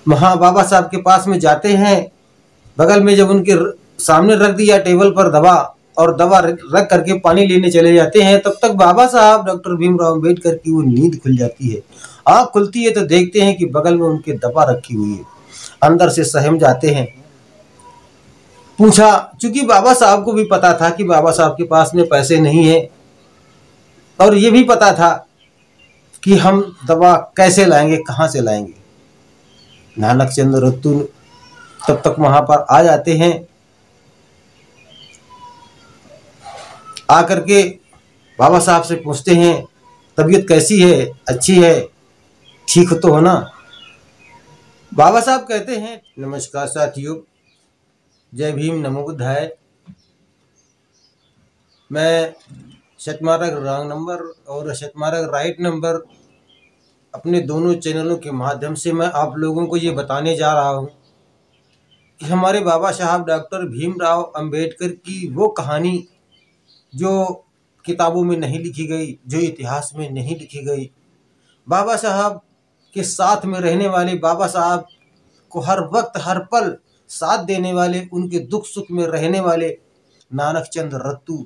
वहाँ बाबा साहब के पास में जाते हैं। बगल में जब उनके सामने रख दिया टेबल पर दवा, और दवा रख करके पानी लेने चले जाते हैं, तब तक बाबा साहब डॉक्टर भीमराव अम्बेडकर की वो नींद खुल जाती है। आँख खुलती है तो देखते हैं कि बगल में उनके दवा रखी हुई है। अंदर से सहम जाते हैं। पूछा, चूंकि बाबा साहब को भी पता था कि बाबा साहब के पास में पैसे नहीं है, और ये भी पता था कि हम दवा कैसे लाएंगे, कहाँ से लाएंगे। नानक चंद रत्तू तब तक वहां पर आ जाते हैं। आकर के बाबा साहब से पूछते हैं, तबीयत कैसी है, अच्छी है, ठीक तो हो ना। बाबा साहब कहते हैं, नमस्कार साथियों, जय भीम, नमो बुद्धाय। मैं शतमार्ग रॉन्ग नंबर और शतमार्ग राइट नंबर अपने दोनों चैनलों के माध्यम से मैं आप लोगों को ये बताने जा रहा हूँ कि हमारे बाबा साहब डॉक्टर भीमराव अंबेडकर की वो कहानी जो किताबों में नहीं लिखी गई, जो इतिहास में नहीं लिखी गई, बाबा साहब के साथ में रहने वाले, बाबा साहब को हर वक्त हर पल साथ देने वाले, उनके दुख सुख में रहने वाले नानक चंद रत्तू,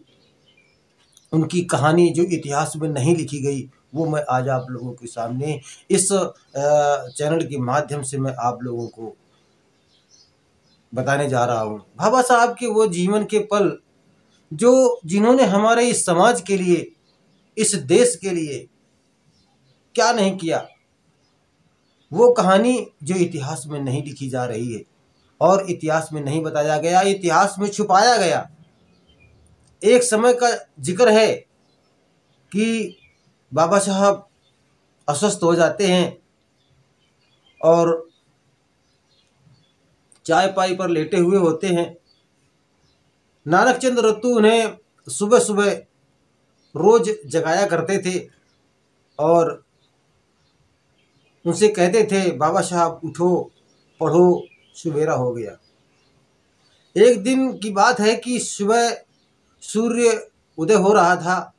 उनकी कहानी जो इतिहास में नहीं लिखी गई, वो मैं आज आप लोगों के सामने इस चैनल के माध्यम से मैं आप लोगों को बताने जा रहा हूँ। बाबा साहब के वो जीवन के पल जो जिन्होंने हमारे इस समाज के लिए, इस देश के लिए क्या नहीं किया, वो कहानी जो इतिहास में नहीं लिखी जा रही है और इतिहास में नहीं बताया गया, इतिहास में छुपाया गया। एक समय का जिक्र है कि बाबा साहब अस्वस्थ हो जाते हैं और चाय पाई पर लेटे हुए होते हैं। नानक चंद रत्तू उन्हें सुबह सुबह रोज जगाया करते थे और उनसे कहते थे, बाबा साहब उठो, पढ़ो, सवेरा हो गया। एक दिन की बात है कि सुबह सूर्य उदय हो रहा था,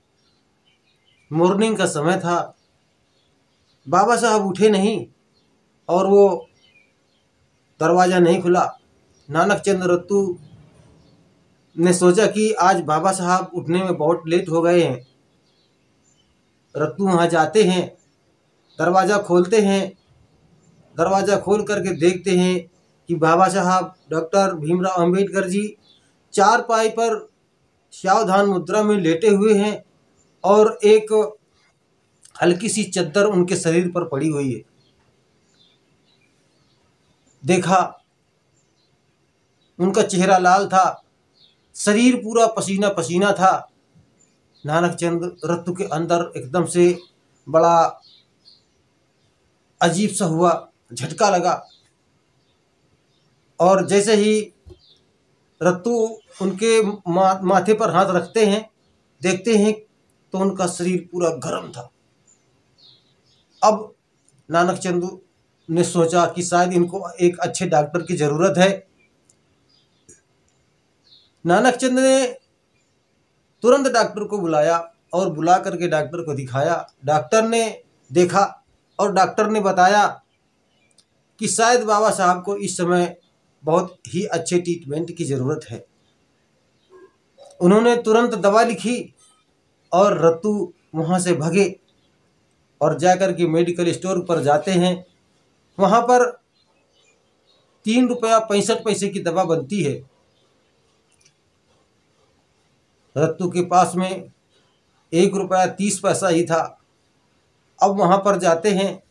मॉर्निंग का समय था। बाबा साहब उठे नहीं और वो दरवाज़ा नहीं खुला। नानक चंद रत्तू ने सोचा कि आज बाबा साहब उठने में बहुत लेट हो गए हैं। रत्तू वहाँ जाते हैं, दरवाज़ा खोलते हैं। दरवाज़ा खोल करके देखते हैं कि बाबा साहब डॉक्टर भीमराव अंबेडकर जी चारपाई पर सावधान मुद्रा में लेटे हुए हैं और एक हल्की सी चद्दर उनके शरीर पर पड़ी हुई है। देखा, उनका चेहरा लाल था, शरीर पूरा पसीना पसीना था। नानक चंद रत्तू के अंदर एकदम से बड़ा अजीब सा हुआ, झटका लगा। और जैसे ही रत्तू उनके माथे पर हाथ रखते हैं, देखते हैं तो उनका शरीर पूरा गर्म था। अब नानक चंद ने सोचा कि शायद इनको एक अच्छे डॉक्टर की ज़रूरत है। नानक चंद ने तुरंत डॉक्टर को बुलाया और बुला करके डॉक्टर को दिखाया। डॉक्टर ने देखा और डॉक्टर ने बताया कि शायद बाबा साहब को इस समय बहुत ही अच्छे ट्रीटमेंट की ज़रूरत है। उन्होंने तुरंत दवा लिखी और रत्तू वहाँ से भगे और जाकर के मेडिकल स्टोर पर जाते हैं। वहाँ पर 3 रुपया 65 पैसे की दवा बनती है। रत्तू के पास में 1 रुपया 30 पैसा ही था। अब वहाँ पर जाते हैं,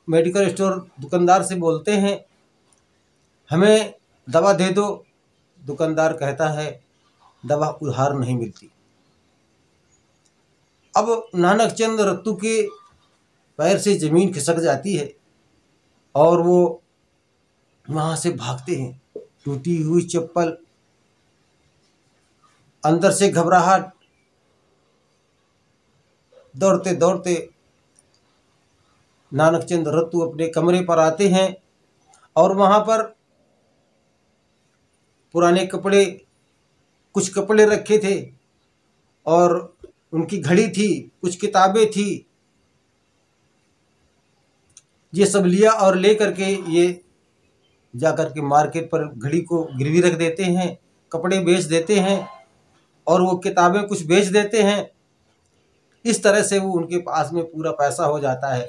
मेडिकल स्टोर दुकानदार से बोलते हैं, हमें दवा दे दो। दुकानदार कहता है, दवा उधार नहीं मिलती। अब नानक चंद रत्तू के पैर से ज़मीन खिसक जाती है और वो वहाँ से भागते हैं। टूटी हुई चप्पल, अंदर से घबराहट, दौड़ते दौड़ते नानक चंद रत्तू अपने कमरे पर आते हैं और वहाँ पर पुराने कपड़े, कुछ कपड़े रखे थे और उनकी घड़ी थी, कुछ किताबें थी। ये सब लिया और ले करके ये जा कर के मार्केट पर घड़ी को गिरवी रख देते हैं, कपड़े बेच देते हैं और वो किताबें कुछ बेच देते हैं। इस तरह से वो उनके पास में पूरा पैसा हो जाता है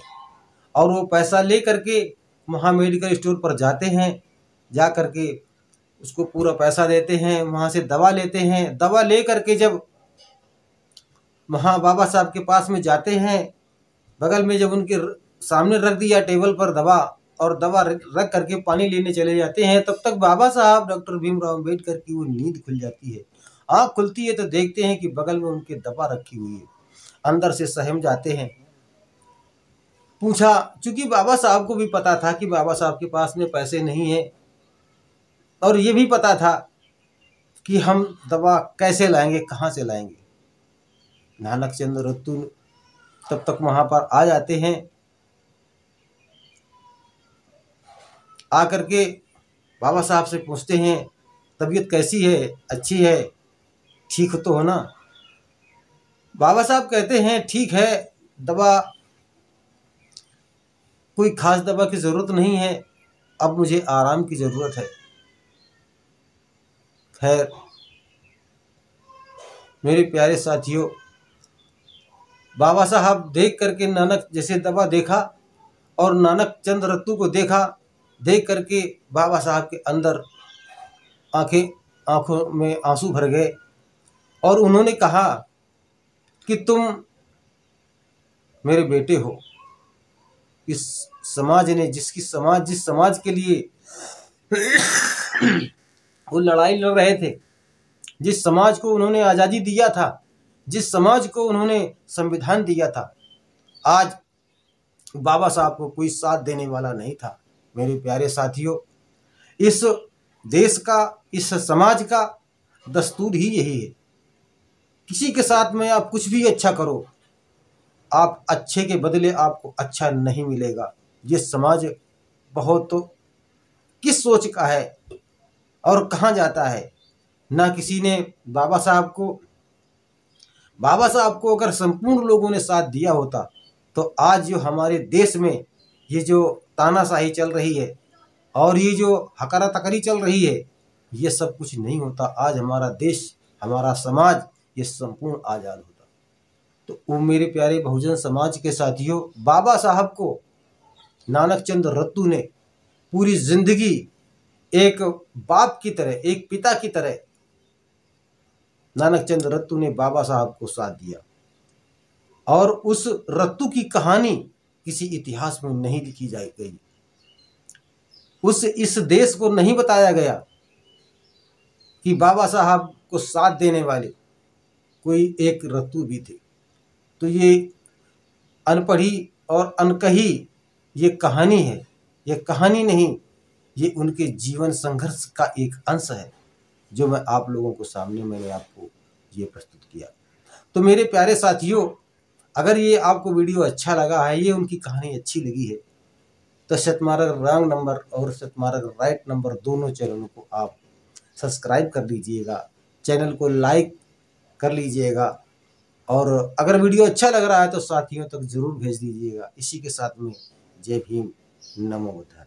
और वो पैसा ले करके वहाँ मेडिकल स्टोर पर जाते हैं, जा करके उसको पूरा पैसा देते हैं, वहाँ से दवा लेते हैं। दवा ले करके जब वहाँ बाबा साहब के पास में जाते हैं, बगल में जब उनके सामने रख दिया टेबल पर दवा और दवा रख करके पानी लेने चले जाते हैं, तब तक बाबा साहब डॉक्टर भीमराव अम्बेडकर की वो नींद खुल जाती है। आँख खुलती है तो देखते हैं कि बगल में उनके दवा रखी हुई है। अंदर से सहम जाते हैं। पूछा, चूंकि बाबा साहब को भी पता था कि बाबा साहब के पास में पैसे नहीं है और ये भी पता था कि हम दवा कैसे लाएंगे, कहाँ से लाएंगे। नानक चंद रत्तू तब तक वहाँ पर आ जाते हैं। आकर के बाबा साहब से पूछते हैं, तबीयत कैसी है, अच्छी है, ठीक तो हो ना। बाबा साहब कहते हैं, ठीक है, दवा कोई खास दवा की ज़रूरत नहीं है, अब मुझे आराम की ज़रूरत है। खैर मेरे प्यारे साथियों, बाबा साहब देख करके नानक जैसे दवा देखा और नानक चंद रत्तू को देखा, देख करके बाबा साहब के अंदर आंखों में आंसू भर गए और उन्होंने कहा कि तुम मेरे बेटे हो। इस समाज ने जिस समाज के लिए वो लड़ाई लड़ रहे थे, जिस समाज को उन्होंने आज़ादी दिया था, जिस समाज को उन्होंने संविधान दिया था, आज बाबा साहब को कोई साथ देने वाला नहीं था। मेरे प्यारे साथियों, इस देश का, इस समाज का दस्तूर ही यही है। किसी के साथ में आप कुछ भी अच्छा करो, आप अच्छे के बदले आपको अच्छा नहीं मिलेगा। ये समाज बहुत तो किस सोच का है और कहाँ जाता है। ना किसी ने बाबा साहब को अगर संपूर्ण लोगों ने साथ दिया होता तो आज जो हमारे देश में ये जो तानाशाही चल रही है और ये जो हकरा तकरी चल रही है, ये सब कुछ नहीं होता। आज हमारा देश, हमारा समाज ये संपूर्ण आज़ाद होता। तो वो मेरे प्यारे बहुजन समाज के साथियों, बाबा साहब को नानक चंद रत्तू ने पूरी जिंदगी एक बाप की तरह, एक पिता की तरह नानक चंद रत्तू ने बाबा साहब को साथ दिया और उस रत्तू की कहानी किसी इतिहास में नहीं लिखी जा गई। इस देश को नहीं बताया गया कि बाबा साहब को साथ देने वाले कोई एक रत्तू भी थे। तो ये अनपढ़ी और अनकही ये कहानी है, ये कहानी नहीं, ये उनके जीवन संघर्ष का एक अंश है जो मैं आप लोगों को सामने मैंने आपको ये प्रस्तुत किया। तो मेरे प्यारे साथियों, अगर ये आपको वीडियो अच्छा लगा है, ये उनकी कहानी अच्छी लगी है, तो सतमार्ग रॉन्ग नंबर और सतमार्ग राइट नंबर दोनों चैनलों को आप सब्सक्राइब कर लीजिएगा, चैनल को लाइक कर लीजिएगा और अगर वीडियो अच्छा लग रहा है तो साथियों तक ज़रूर भेज दीजिएगा। इसी के साथ में जय भीम, नमो बुद्धाय।